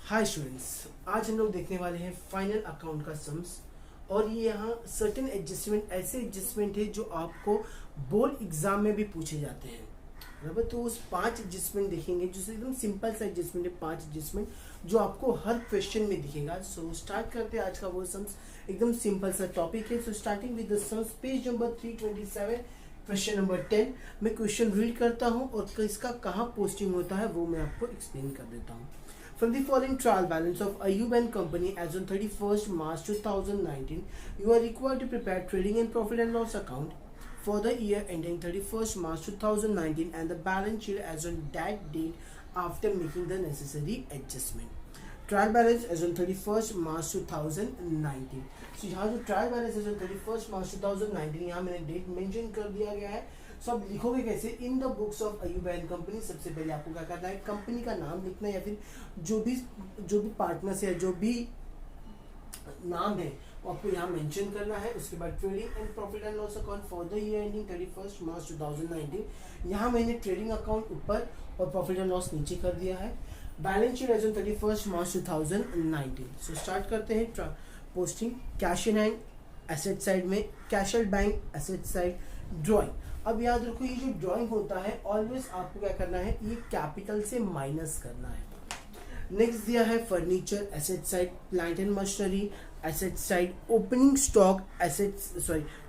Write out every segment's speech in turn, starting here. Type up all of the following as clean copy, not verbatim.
Hi students, आज हम लोग देखने वाले हैं फाइनल अकाउंट का सम्स। और ये यहाँ सर्टेन एडजस्टमेंट ऐसे एडजस्टमेंट है जो आपको बोर्ड एग्जाम में भी पूछे जाते हैं। बराबर, तो उस 5 एडजस्टमेंट देखेंगे जो एकदम सिंपल सा एडजस्टमेंट है, 5 एडजस्टमेंट जो आपको हर क्वेश्चन में दिखेगा। सो स्टार्ट करते हैं आज का वो सम्स। एकदम सिंपल सा टॉपिक है। So starting with the sums, page number 327, question number 10। मैं क्वेश्चन रीड करता हूँ और इसका कहाँ पोस्टिंग होता है वो मैं आपको एक्सप्लेन कर देता हूँ। From the following trial balance of Ayub and Company as on 31st March 2019, you are required to prepare trading and profit and loss account for the year ending 31st March 2019 and the balance sheet as on that date after making the necessary adjustment. Trial balance as on 31st March 2019. So यहाँ जो trial balance as on 31st March 2019 यहाँ मैंने date mention कर दिया गया है। सो अब लिखोगे कैसे? In the books of Ayub and company. सबसे पहले आपको क्या करना है, कंपनी का नाम लिखना है या फिर जो भी पार्टनर्स है, जो भी नाम है वो आपको यहाँ मेंशन करना है। उसके बाद trading and profit and loss account for the year ending 31st March 2019। यहाँ मैंने ट्रेडिंग अकाउंट ऊपर और प्रॉफिट एंड लॉस नीचे कर दिया है। Balance sheet as on 31st March 2019। So start करते हैं। Posting cash in hand asset side में, cash at bank asset side, drawing. अब याद रखो ये जो ड्राइंग होता है ऑलवेज आपको क्या करना है, ये कैपिटल से माइनस करना है। नेक्स्ट दिया है furniture asset side, plant and machinery asset side, opening stock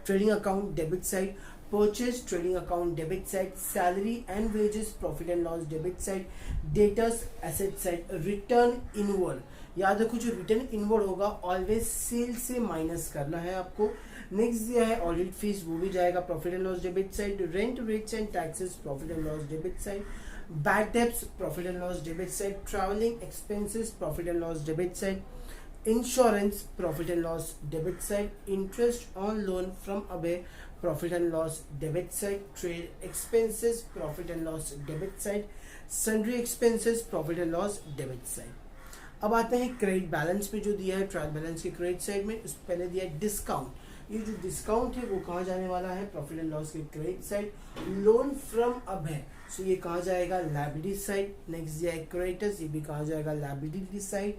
trading account debit side, purchase trading account debit side, salary and wages profit and loss debit side, debtors asset side, return inward. याद रखो जो return inward होगा always sell से minus करना है आपको। Next दिया है ऑडिट फीस, वो भी जाएगा profit and loss debit side, rent rates and taxes profit and loss debit side, bad debts profit and loss debit side, travelling expenses profit and loss debit side, insurance profit and loss debit side, interest on loan from away profit and loss debit side, trade expenses profit and loss debit side, sundry expenses profit and loss debit side. अब आते हैं credit balance पे जो दिया है trial balance के credit side में। उस पहले दिया है डिस्काउंट। ये जो डिस्काउंट है वो कहाँ जाने वाला है, प्रॉफिट एंड लॉस के क्रेडिट साइड। लोन फ्रॉम अब है, सो ये कहाँ जाएगा, लायबिलिटी साइड। नेक्स्ट दिया है क्रेडिटर्स, ये भी कहाँ जाएगा, लायबिलिटी साइड।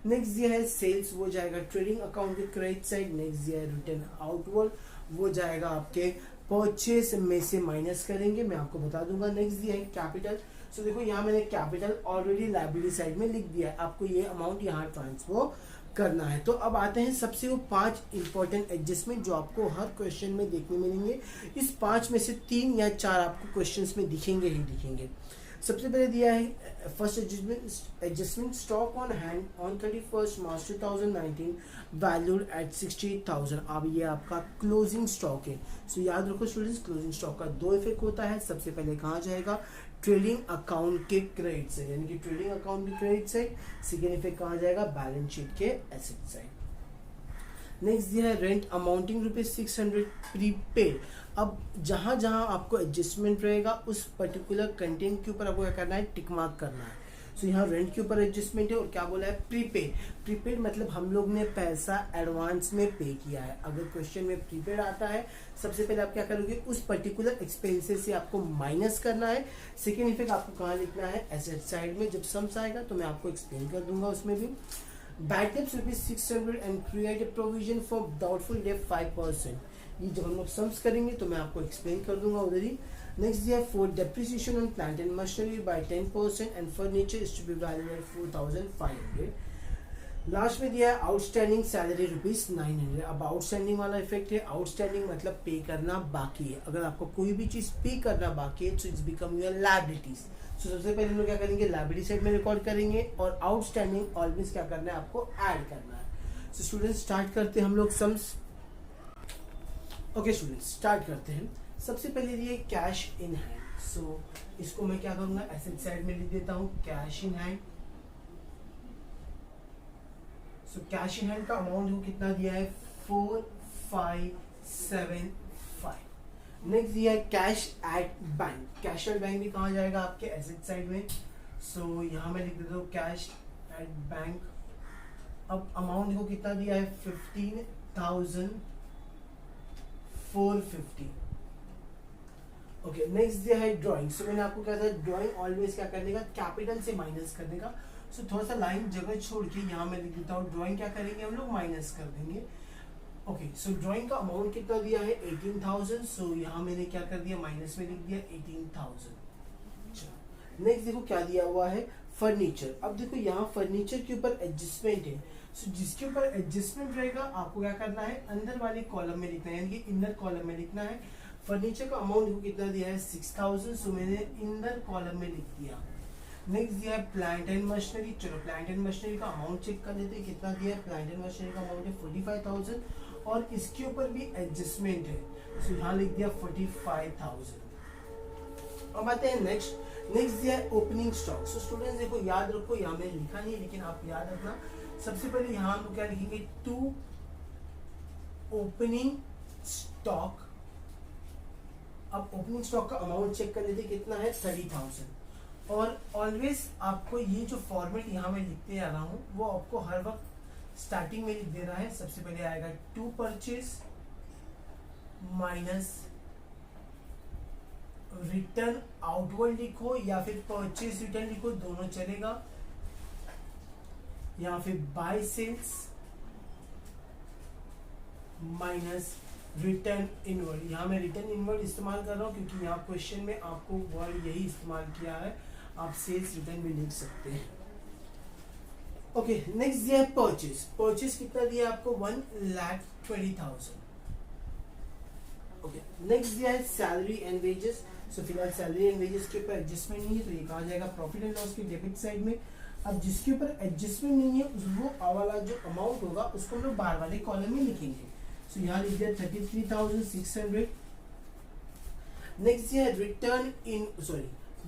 नेक्स्ट दिया है सेल्स, वो जाएगा ट्रेडिंग अकाउंट के क्रेडिट साइड। नेक्स्ट दिया है रिटर्न आउटवर्ड, वो जाएगा आपके परचेस में से माइनस करेंगे, मैं आपको बता दूंगा। नेक्स्ट दिया है कैपिटल। सो देखो यहाँ मैंने कैपिटल ऑलरेडी लायबिलिटी साइड में लिख दिया है, आपको ये अमाउंट यहाँ ट्रांसफर करना है। तो अब आते हैं सबसे वो 5 इंपॉर्टेंट एडजस्टमेंट जो आपको हर क्वेश्चन में देखने मिलेंगे। इस 5 में से 3 या 4 आपको क्वेश्चंस में दिखेंगे ही दिखेंगे। सबसे पहले दिया है first adjustment, stock on hand on 31st March 2019 valued at 60,000। अब ये आपका क्लोजिंग स्टॉक है। सो याद रखो स्टूडेंट्स, क्लोजिंग स्टॉक का 2 इफेक्ट होता है। सबसे पहले कहाँ जाएगा, ट्रेडिंग अकाउंट के क्रेडिट साइड, यानी कि ट्रेडिंग अकाउंट के क्रेडिट साइड। सेकेंड इफेक्ट कहाँ जाएगा, बैलेंस शीट के एसेट साइड। नेक्स्ट दिया है रेंट अमाउंटिंग ₹600 प्रीपेड। अब जहाँ जहाँ आपको एडजस्टमेंट रहेगा उस पर्टिकुलर कंटेंट के ऊपर आपको क्या करना है, टिक मार्क करना है। सो यहाँ रेंट के ऊपर एडजस्टमेंट है और क्या बोला है, प्रीपेड। प्रीपेड मतलब हम लोग ने पैसा एडवांस में पे किया है। अगर क्वेश्चन में प्रीपेड आता है, सबसे पहले आप क्या करोगे, उस पर्टिकुलर एक्सपेंसेस से आपको माइनस करना है। सेकेंड इफेक्ट आपको कहाँ लिखना है, एसेट साइड में। जब सम्स आएगा तो मैं आपको एक्सप्लेन कर दूंगा उसमें भी। Bad debts ₹600 and create a provision for doubtful डेब्ट 5%। ये जब हम लोग सम्स करेंगे तो मैं आपको एक्सप्लेन कर दूंगा उधर ही। नेक्स्ट दिया for depreciation on plant and machinery by 10% and furniture is to be valued at 4,500। Last में दिया है आउटस्टैंडिंग सैलरी ₹900। अब आउटस्टैंडिंग वाला इफेक्ट है। आउटस्टैंडिंग मतलब पे करना बाकी है। अगर आपको कोई भी चीज पे करना बाकी है तो इट्स बिकम योर लायबिलिटीज। सो सबसे पहले हम लोग क्या करेंगे, लायबिलिटी साइड में रिकॉर्ड करेंगे और आउटस्टैंडिंग ऑलवेज क्या करना है, आपको ऐड करना है। सो स्टूडेंट्स स्टार्ट करते हैं हम लोग सम्स। ओके स्टूडेंट्स स्टार्ट करते हैं। सबसे पहले ये कैश इन हैंड। सो इसको मैं क्या करूंगा, एसेट साइड में लिख देता हूं cash in hand. So cash in hand का अमाउंट को कितना दिया है, 4575। नेक्स्ट दिया है cash at bank. Cash at bank भी कहाँ जाएगा, आपके एसेट साइड में। सो यहाँ मैं लिख देता हूँ कैश एट बैंक। अब अमाउंट को कितना दिया है, 15,450। ओके नेक्स्ट दिया है ड्राइंग। सो मैंने आपको कहा था ड्राइंग ऑलवेज क्या करने का, कैपिटल से माइनस करने का। सो थोड़ा सा लाइन जगह छोड़ के यहाँ मैं लिख देता हूँ, ड्राइंग क्या करेंगे हम लोग, माइनस कर देंगे। ओके, सो ड्राइंग का अमाउंट कितना दिया है 18,000, सो यहाँ मैंने क्या कर दिया, माइनस में लिख दिया 18,000। नेक्स्ट देखो क्या दिया हुआ है, फर्नीचर। अब देखो यहाँ फर्नीचर के ऊपर एडजस्टमेंट है, सो जिसके ऊपर एडजस्टमेंट रहेगा आपको क्या करना है, अंदर वाले कॉलम में लिखना है, यानी कि इनर कॉलम में लिखना है। फर्नीचर का अमाउंट देखो कितना दिया है 6,000, सो मैंने इनर कॉलम में लिख दिया। नेक्स्ट दिया है प्लांट एंड मशीनरी। चलो प्लांट एंड मशीनरी का अमाउंट चेक कर लेते हैं, कितना दिया है, प्लांट एंड मशीनरी का अमाउंट है 45,000 और इसके ऊपर भी एडजस्टमेंट है, सो यहाँ लिख दिया 45,000। अब आते हैं नेक्स्ट दिया है ओपनिंग स्टॉक। सो स्टूडेंट्स देखो याद रखो, यहाँ मैंने लिखा नहीं लेकिन आप याद रखना, सबसे पहले यहाँ हम क्या लिखेंगे, टू ओपनिंग स्टॉक। अब ओपनिंग स्टॉक का अमाउंट चेक कर लेते कितना है 30,000। और ऑलवेज आपको ये जो फॉर्मेट यहाँ मैं लिखते आ रहा हूँ वो आपको हर वक्त स्टार्टिंग में लिख देना है। सबसे पहले आएगा to purchase minus return outward लिखो या फिर परचेज रिटर्न लिखो, दोनों चलेगा, या फिर by sales minus return inward. यहाँ मैं रिटर्न इनवर्ड इस्तेमाल कर रहा हूँ क्योंकि यहाँ क्वेश्चन में आपको वर्ड यही इस्तेमाल किया है, आप सेल्स रिटर्न भी लिख सकते हैं। ओके, नेक्स्ट दिया है परचेज कितना दिया है आपको 1,20,000। ओके, नेक्स्ट दिया है सैलरी एंड वेजेस। सो फिलहाल सैलरी एंड वेजेस के ऊपर एडजस्टमेंट नहीं है तो ये कहा जाएगा प्रॉफिट एंड लॉस के डेबिट साइड में। अब जिसके ऊपर एडजस्टमेंट नहीं है वो वाला जो अमाउंट होगा उसको हम लोग बाहर वाले कॉलम में लिखेंगे। सो यहाँ लिख दिया 33,600। नेक्स्ट दिया है रिटर्न इन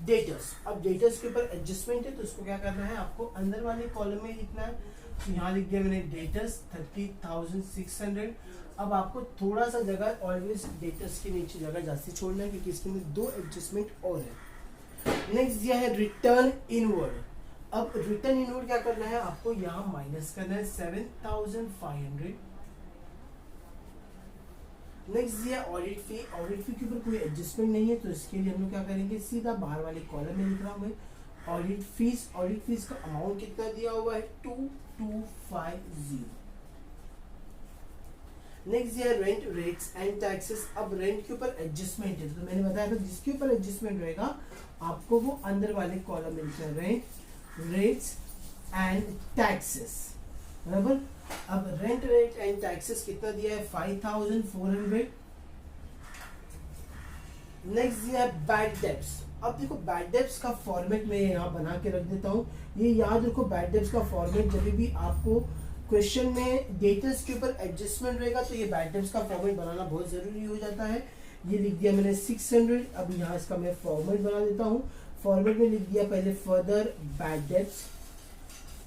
डेटर्स। अब डेटर्स के ऊपर एडजस्टमेंट है तो उसको क्या करना है, आपको अंदर वाले कॉलम में लिखना है। तो यहाँ लिख दिया मैंने डेटर्स 30,600। अब आपको थोड़ा सा जगह ऑलवेज डेटर्स के नीचे जगह जास्ती छोड़ना है क्योंकि इसके अंदर दो एडजस्टमेंट और है। नेक्स्ट दिया है रिटर्न इनवर्ड। अब रिटर्न इनवर्ड क्या करना है, आपको यहाँ माइनस करना है 7,500। नेक्स्ट दिया ऑडिट फी। ऑडिट फी के ऊपर कोई एडजस्टमेंट नहीं है तो इसके लिए हम लोग क्या करेंगे, सीधा बाहर वाले कॉलम में लिख रहा हूँ मैं ऑडिट फीस का अमाउंट कितना दिया हुआ है 2,250। नेक्स्ट दिया रेंट रेट्स एंड टैक्सेस। अब रेंट के ऊपर एडजस्टमेंट है तो मैंने बताया था जिसके ऊपर एडजस्टमेंट रहेगा आपको वो अंदर वाले कॉलम में लिखना है, रेंट रेट्स एंड टैक्सेस, बराबर। अब रेंट रेट एंड टैक्सेस कितना दिया है 5,400। नेक्स्ट दिया है बैड डेब्ट्स। अब देखो बैड डेब्ट्स का फॉर्मेट मैं यहाँ बना के रख देता हूँ, ये याद रखो बैड डेब्ट्स का फॉर्मेट जब भी आपको क्वेश्चन में डेटर्स के ऊपर एडजस्टमेंट रहेगा तो ये बैड डेब्ट्स का फॉर्मेट बनाना बहुत जरूरी हो जाता है। ये लिख दिया मैंने 600। अब यहाँ इसका मैं फॉर्मेट बना देता हूँ। फॉर्मेट में लिख दिया पहले further bad debts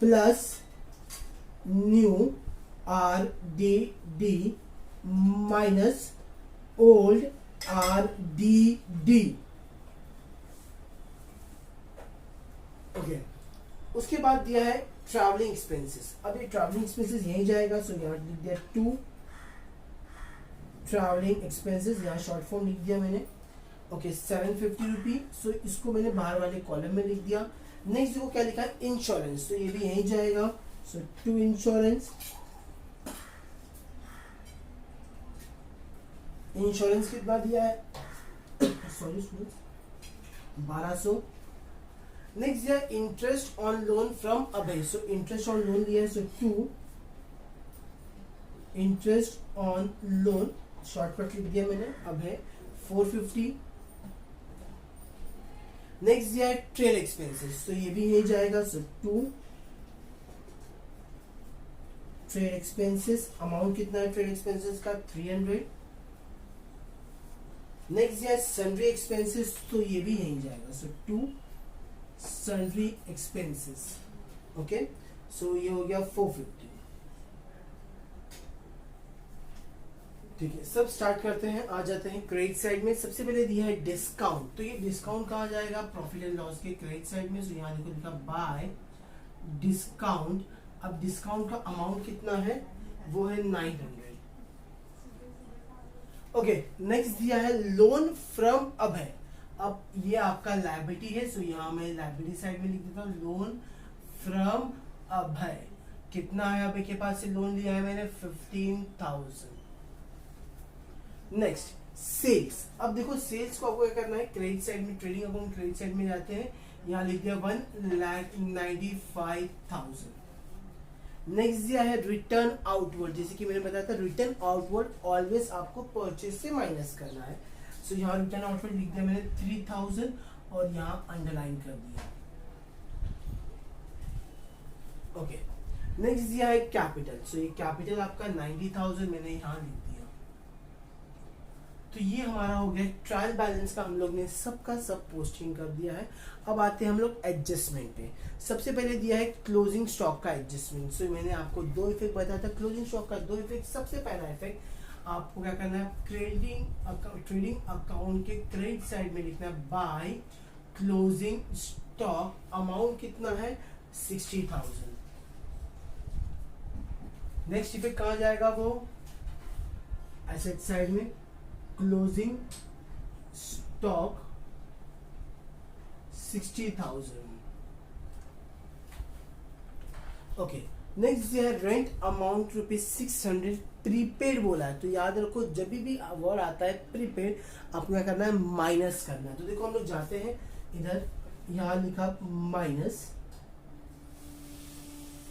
plus new RDD minus old RDD। Okay, उसके बाद दिया है ट्रैवलिंग एक्सपेंसेस। अब ये ट्रैवलिंग एक्सपेंसेस यहीं जाएगा, सो यहाँ लिख दिया 2 ट्रैवलिंग एक्सपेंसेस, यहाँ शॉर्ट फॉर्म लिख दिया मैंने। ओके, 750 रुपी, सो इसको मैंने बाहर वाले कॉलम में लिख दिया। नेक्स्ट देखो क्या लिखा है इंश्योरेंस, तो ये भी यहीं जाएगा, सो 2 इंश्योरेंस। इंश्योरेंस कितना दिया है सॉरी 1200। नेक्स्ट दिया interest on loan from Abhay. So interest on loan दिया है, सो 2 इंटरेस्ट ऑन लोन, शॉर्टकट लिख दिया मैंने अभय 450। नेक्स्ट दिया है ट्रेड एक्सपेंसेस, तो ये भी यही जाएगा, सो 2 ट्रेड एक्सपेंसेस। अमाउंट कितना है ट्रेड एक्सपेंसेस का 300। नेक्स्ट दिया है सन्ड्री एक्सपेंसेस, तो ये भी यही जाएगा, सो 2 सन्ड्री एक्सपेंसेस। ओके, सो ये हो गया 450। ठीक है, सब स्टार्ट करते हैं, आ जाते हैं क्रेडिट साइड में। सबसे पहले दिया है डिस्काउंट, तो ये डिस्काउंट कहा जाएगा प्रॉफिट एंड लॉस के क्रेडिट साइड में। सो यहाँ देखो लिखा बाय डिस्काउंट। अब डिस्काउंट का अमाउंट कितना है, वो है 900। ओके, नेक्स्ट दिया है लोन फ्रॉम अभय। अब ये आपका लायबिलिटी है, सो यहाँ मैं लायबिलिटी साइड में लिख देता हूँ लोन फ्रॉम अभय। कितना है अभय के पास से लोन लिया है मैंने? 15,000। Next sales. अब देखो सेल्स को आपको क्या करना है, क्रेडिट साइड में, ट्रेडिंग अकाउंट क्रेडिट साइड में जाते हैं, यहाँ लिख दिया 1,95,000। नेक्स्ट दिया है रिटर्न आउटवर्ड। जैसे कि मैंने बताया था रिटर्न आउटवर्ड ऑलवेज आपको परचेज से माइनस करना है। सो यहाँ रिटर्न आउटवर्ड लिख दिया मैंने 3,000 और यहाँ अंडरलाइन कर दिया। ओके, नेक्स्ट दिया है कैपिटल। सो ये कैपिटल आपका 90,000 मैंने यहाँ लिख दिया। तो ये हमारा हो गया ट्रायल बैलेंस का, हम लोग ने सबका सब पोस्टिंग कर दिया है। अब आते हैं हम लोग एडजस्टमेंट पे। सबसे पहले दिया है क्लोजिंग स्टॉक का एडजस्टमेंट। सो मैंने आपको दो इफेक्ट बताया था क्लोजिंग स्टॉक का। दो इफेक्ट, सबसे पहला इफेक्ट आपको क्या करना है, ट्रेडिंग अकाउंट के क्रेडिट साइड में लिखना है बाय क्लोजिंग स्टॉक। अमाउंट कितना है? 60,000। नेक्स्ट इफेक्ट कहाँ जाएगा? वो एसेट साइड में क्लोजिंग स्टॉक 60,000। ओके, नेक्स्ट है रेंट अमाउंट ₹600 प्रीपेड बोला है। तो याद रखो जब भी वर्ड आता है प्रीपेड आपको क्या करना है, माइनस करना है। तो देखो हम लोग जाते हैं इधर, यहाँ लिखा माइनस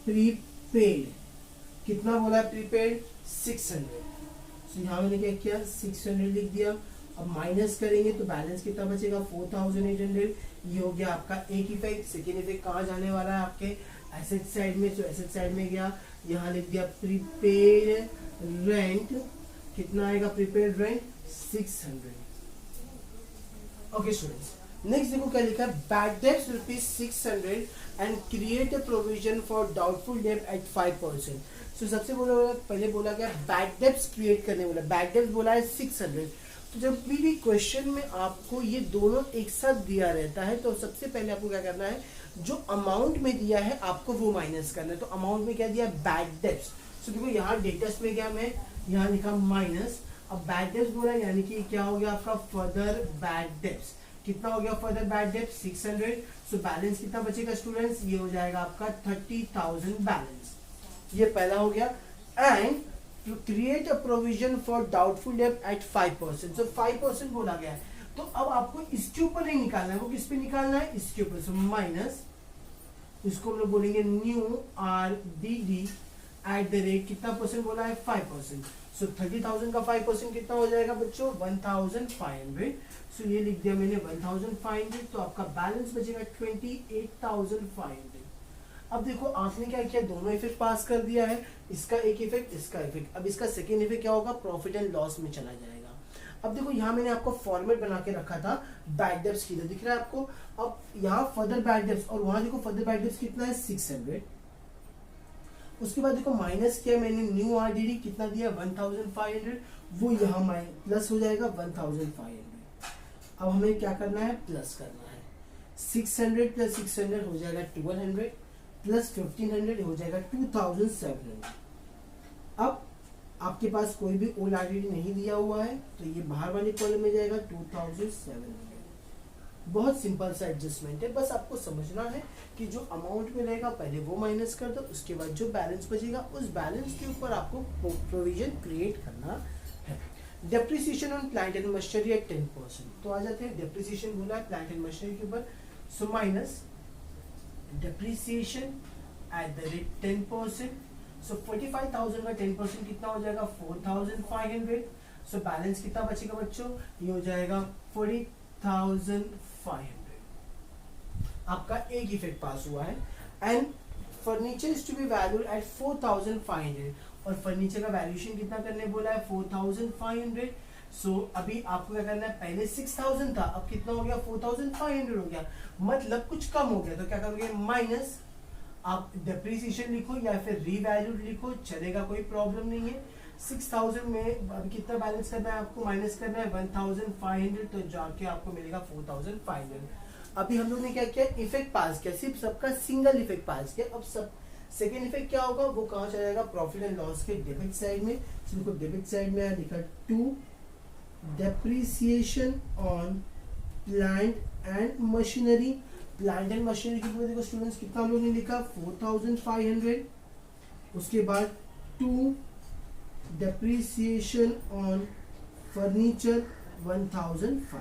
प्रीपेड। कितना बोला है प्रीपेड? 600। तो यहाँ मैंने क्या किया, 600 लिख दिया। अब माइनस करेंगे तो बैलेंस कितना बचेगा? 4,800। ये हो गया आपका एक इफेक्ट। सेकेंड इफेक्ट कहाँ जाने वाला है? आपके एसेट साइड में। तो एसेट साइड में गया, यहाँ लिख दिया प्रीपेड रेंट। कितना आएगा prepaid rent? 600। Okay students, next देखो क्या लिखा है, bad debts ₹600 and create a provision for doubtful डेब्ट एट 5%। तो सबसे पहले बोला गया बैड डेब्ट्स क्रिएट करने बोला, बैड डेब्ट्स बोला है 600। तो जब भी क्वेश्चन में आपको ये दोनों एक साथ दिया रहता है तो सबसे पहले आपको क्या करना है, जो अमाउंट में दिया है आपको वो माइनस करना है। तो अमाउंट में क्या दिया? Bad debts. तो देखो यहाँ डेटर्स में गया मैं, यहाँ लिखा माइनस। अब बैड डेब्ट्स बोला यानी कि क्या हो गया आपका फर्दर बैड डेब्ट्स। कितना हो गया further bad debts? 600। So balance कितना बचेगा स्टूडेंट्स? ये हो जाएगा आपका 30,000 बैलेंस। ये पहला हो गया। And to create a provision for doubtful डेब्ट एट 5%। सो 5% बोला गया है। तो अब आपको इसके ऊपर नहीं निकालना है, वो किस पे निकालना है? इसके ऊपर। सो माइनस, इसको हम लोग बोलेंगे new RDD at the rate, कितना परसेंट बोला है? 5%। सो 30,000 का 5% कितना हो जाएगा बच्चों? 1,500। सो ये लिख दिया मैंने 1,500। तो आपका बैलेंस बचेगा 28,500। अब देखो आपने क्या किया, दोनों इफेक्ट पास कर दिया है, इसका एक इफेक्ट, इसका इफेक्ट। अब इसका सेकेंड इफेक्ट क्या होगा? प्रॉफिट एंड लॉस में चला जाएगा। अब देखो यहाँ मैंने आपको फॉर्मेट बना के रखा था बैड डेब्ट्स की, दिख रहा है आपको। अब यहाँ फर्दर बैड डेब्ट्स और वहां देखो फर्दर बैड डेब्ट्स कितना है? 600। उसके बाद देखो माइनस किया मैंने न्यू RDD, कितना दिया? 1,500। वो यहाँ प्लस हो जाएगा 1,500। अब हमें क्या करना है? प्लस करना है। 600 प्लस 600 हो जाएगा 1,200 प्लस 1,500 हो जाएगा 2,700। अब आपके पास कोई भी ओल्ड RDD नहीं दिया हुआ है तो ये बाहर वाले कॉलम में जाएगा 2,700। बहुत सिंपल सा एडजस्टमेंट है, बस आपको समझना है कि जो अमाउंट में रहेगा पहले वो माइनस कर दो, उसके बाद जो बैलेंस बचेगा उस बैलेंस के ऊपर आपको प्रोविजन क्रिएट करना है। Depreciation on plant and machinery at 10%। तो आ जाते हैं डेप्रिसिएशन बोला है प्लांट एंड मशीनरी के ऊपर। So minus depreciation at the rate 10%। सो 45,000 का 10% कितना हो जाएगा? 4,500। सो बैलेंस कितना बचेगा बच्चों? ये हो जाएगा 40,500। आपका एक इफेक्ट पास हुआ है। And furniture is to be valued at 4,500। और फर्नीचर का वैल्यूएशन कितना करने बोला है? 4,500। सो अभी आपको क्या करना है, पहले 6,000 था, अब कितना हो गया? 4,500 हो गया, मतलब कुछ कम हो गया। तो क्या करोगे? माइनस, आप डेप्रिसिएशन लिखो या फिर रीवैल्यूड लिखो, चलेगा, कोई प्रॉब्लम नहीं है। 6,000 में अभी कितना बैलेंस करना है आपको? माइनस करना है 1,500। तो जाके आपको मिलेगा 4,500। अभी हम लोग ने क्या किया? इफेक्ट पास किया, सिर्फ सबका सिंगल इफेक्ट पास किया। अब सब सेकेंड इफेक्ट क्या होगा? वो कहाँ चला जाएगा? प्रॉफिट एंड लॉस के डेबिट साइड में। देखो डेबिट साइड में लिखा 2 depreciation on plant and machinery. Plant and machinery कितना देखो स्टूडेंट्स, कितना हम लोग ने लिखा 4500। उसके बाद 2 डेप्रिसिएशन ऑन फर्नीचर 1500।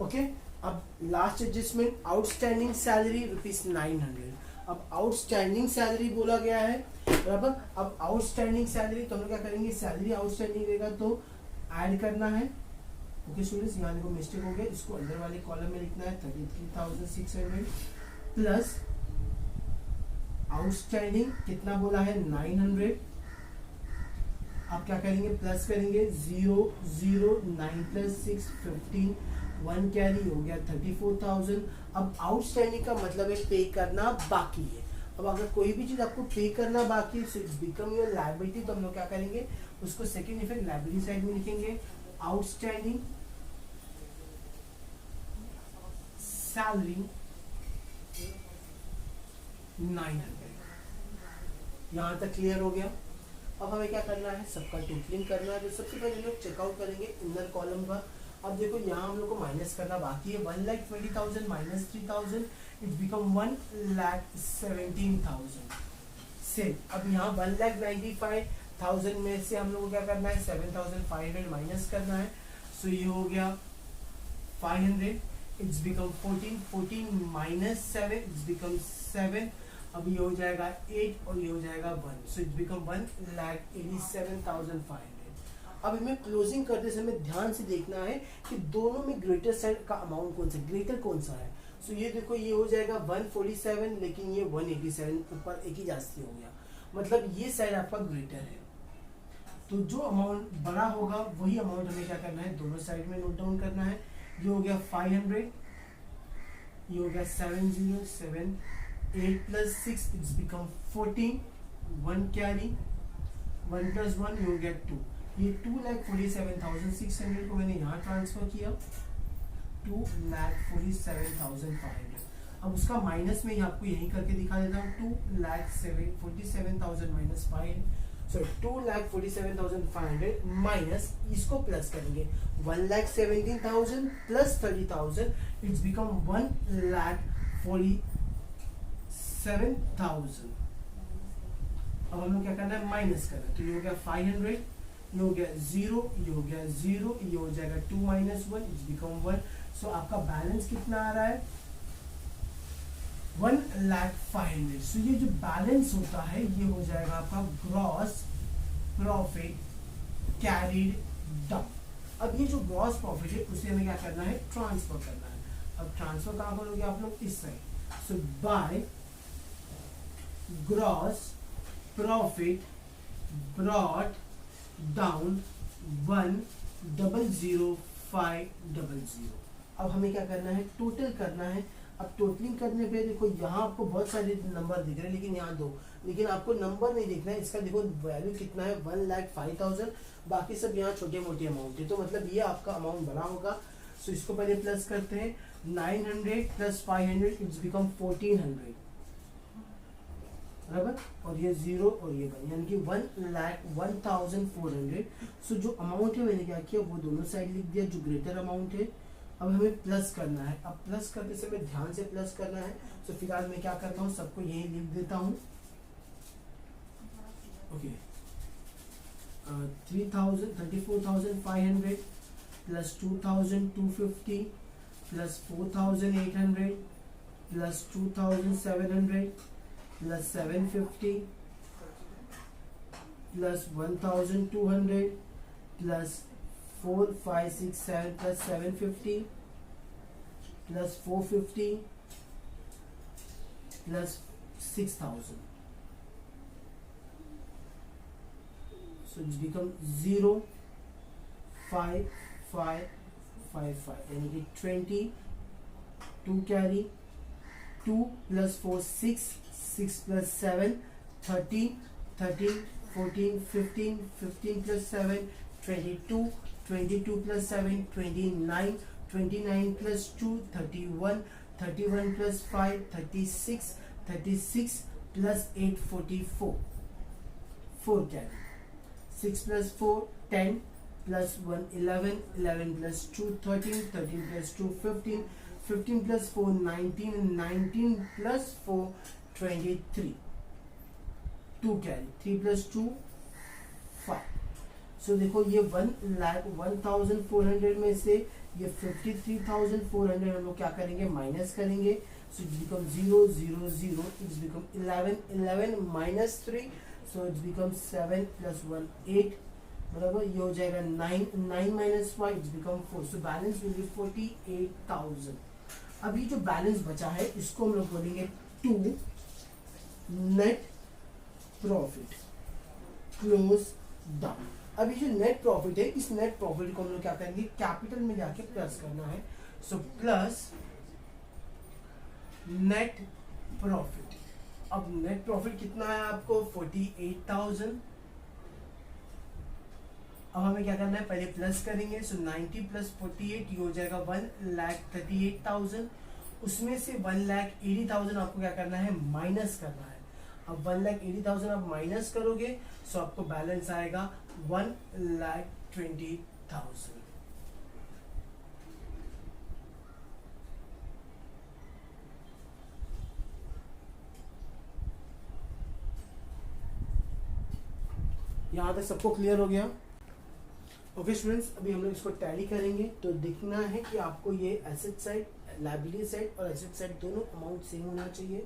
ओके, अब लास्ट एडजस्टमेंट आउटस्टैंडिंग सैलरी ₹900। अब आउटस्टैंडिंग सैलरी बोला गया है बराबर। अब आउटस्टैंडिंग सैलरी तो हम लोग क्या करेंगे, सैलरी आउटस्टैंडिंग रहेगा तो ऐड करना है। ओके स्टूडेंट्स, यहाँ देखो मिस्टेक हो गया, इसको अंदर वाले कॉलम में लिखना है 33,600 प्लस आउटस्टैंडिंग कितना बोला है 900। आप क्या करेंगे, प्लस करेंगे 0 0 9 प्लस 6 15, 1 कैरी हो गया 34,000। अब आउटस्टैंडिंग का मतलब है पे करना बाकी है। अब अगर कोई भी चीज आपको पे करना बाकी है, so it's become your liability, तो हम लोग क्या करेंगे, उसको सेकंड इफेक्ट लायबिलिटी साइड में लिखेंगे। Outstanding salary 900। यहां तक क्लियर हो गया। अब हमें क्या करना है, सबका टोटलिंग करना है। तो सबसे पहले हम लोग चेकआउट करेंगे इनर कॉलम का। अब देखो यहाँ हम लोग को माइनस करना बाकी है, 1,20,000 माइनस 3,000 इट्स बिकम 1,17,000 से। अब यहाँ 1,95,000 में से हम लोग को क्या करना है, 7,500 माइनस करना है। सो ये हो गया 500, it's become 14 minus 7 it's become 7। अब ये हो जाएगा 8 और ये हो जाएगा 1, सो इट्स बिकम 1,87,500। अब हमें क्लोजिंग करते समय ध्यान से देखना है कि दोनों में ग्रेटर साइड का अमाउंट कौन सा, ग्रेटर कौन सा है। सो ये देखो ये हो जाएगा 147, लेकिन ये 187 ऊपर एक ही जास्ती हो गया, मतलब ये साइड आपका ग्रेटर है। तो जो अमाउंट बड़ा होगा वही अमाउंट हमें क्या करना है, दोनों साइड में नोट डाउन करना है। ये हो गया 500, ये हो गया 707, 8 plus 6 it's become 14, 1 carry, 1 plus 1 ये हो गया 2। ये 2,47,600 को मैंने यहाँ ट्रांसफर किया, 2,47,500। अब उसका माइनस में आपको यही करके दिखा देता हूँ, 2,47,000 माइनस 5, सॉरी 2,47,500 माइनस इसको प्लस करेंगे 1,17,000 प्लस 30,000 इट्स बिकम 1,47,000। अब हम लोग क्या करना है, माइनस करना है। तो ये हो गया 500, ये हो गया 0, ये हो गया 0, ये हो जाएगा 2 माइनस 1 इट्स बिकम 1। सो आपका बैलेंस कितना आ रहा है, 1,05,000। सो ये जो बैलेंस होता है ये हो जाएगा आपका ग्रॉस प्रॉफिट कैरीड डाउन। अब ये जो ग्रॉस प्रॉफिट है उसे हमें क्या करना है, ट्रांसफर करना है। अब ट्रांसफर कहाँ करोगे आप लोग, इस side. So by gross profit brought down 1,005,000। अब हमें क्या करना है, टोटल करना है। अब टोटलिंग करने पे देखो यहाँ आपको बहुत सारे नंबर दिख रहे हैं, लेकिन यहाँ दो, लेकिन आपको नंबर नहीं देखना है। इसका देखो वैल्यू कितना है, 1,05,000, बाकी सब यहाँ छोटे मोटे अमाउंट है, तो मतलब ये आपका अमाउंट बड़ा होगा। सो इसको पहले प्लस करते हैं, 900 प्लस 500 इट्स बिकम 1,400 बराबर, और ये 0 और ये 1 यानी कि 1,01,400। सो जो अमाउंट है मैंने क्या किया, वो दोनों साइड लिख दिया, जो ग्रेटर अमाउंट है। अब हमें प्लस करना है। अब प्लस करते समय ध्यान से प्लस करना है। सो फिलहाल मैं क्या करता हूँ, सबको यही लिख देता हूँ। Okay, 34,500 plus 2,250 plus 4,800 plus 2,700 plus 750 plus 1,200 plus 4, 5, 6, 7 plus 750 plus 450 plus 6,000। So it's become 0, 5, 5, 5, 5 यानी कि 20, 2 carry, 2 plus 4 6, 6 plus 7 13, 13 14 15, 15 plus 7 22, 22 plus 7 29, 29 plus 2 31, 31 plus 5 36, 36 plus 8 44, 4 carry, 6 plus 4 10 plus 1 11, 11 plus 2 13, 13 plus 2 15, 15 plus 4 19, 19 plus 4 23, 2 carry, 3 plus 2 5। सो देखो ये 1,0400 में से ये 53,400 हम लोग क्या करेंगे, माइनस करेंगे। So it's become 0 0 0, it's become 11 11 minus 3, so it's become 7 plus 1 8, बराबर ये हो जाएगा 9 9 minus 5, it's become 4। So balance will be 48,000। अभी जो बैलेंस बचा है इसको हम लोग बोलेंगे to net profit close down. अभी जो नेट प्रॉफिट है, इस नेट प्रॉफिट को हम लोग क्या करेंगे, कैपिटल में जाके प्लस करना है। So plus net profit. अब नेट प्रॉफिट कितना है आपको, 48,000। अब हमें क्या करना है, पहले प्लस करेंगे। सो 90 प्लस 48 ये हो जाएगा 1,38,000। उसमें से 1,80,000 आपको क्या करना है, माइनस करना है। अब 1,80,000 आप माइनस करोगे, सो आपको बैलेंस आएगा 1,20,000। यहाँ तक सबको क्लियर हो गया? ओके स्टूडेंट्स, अभी हम लोग इसको टैली करेंगे। तो देखना है कि आपको ये एसेट साइड, लायबिलिटी साइड और एसेट साइड दोनों अमाउंट सेम होना चाहिए।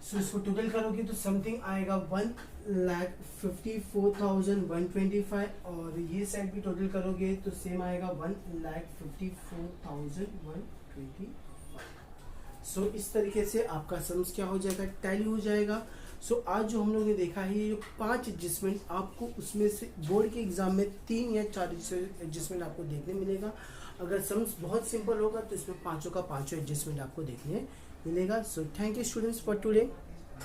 सो इसको टोटल करोगे तो समथिंग आएगा 1,54,125, और ये साइड भी टोटल करोगे तो सेम आएगा 1,54,125। सो इस तरीके से आपका सम्स क्या हो जाएगा, टैली हो जाएगा। सो आज जो हम लोगों ने देखा है, ये 5 एडजस्टमेंट आपको उसमें से बोर्ड के एग्जाम में 3 या 4 एडजस्टमेंट आपको देखने मिलेगा। अगर सम्स बहुत सिंपल होगा तो इसमें पांचों का पांचों एडजस्टमेंट आपको देखने मिलेगा। So thank you students for today.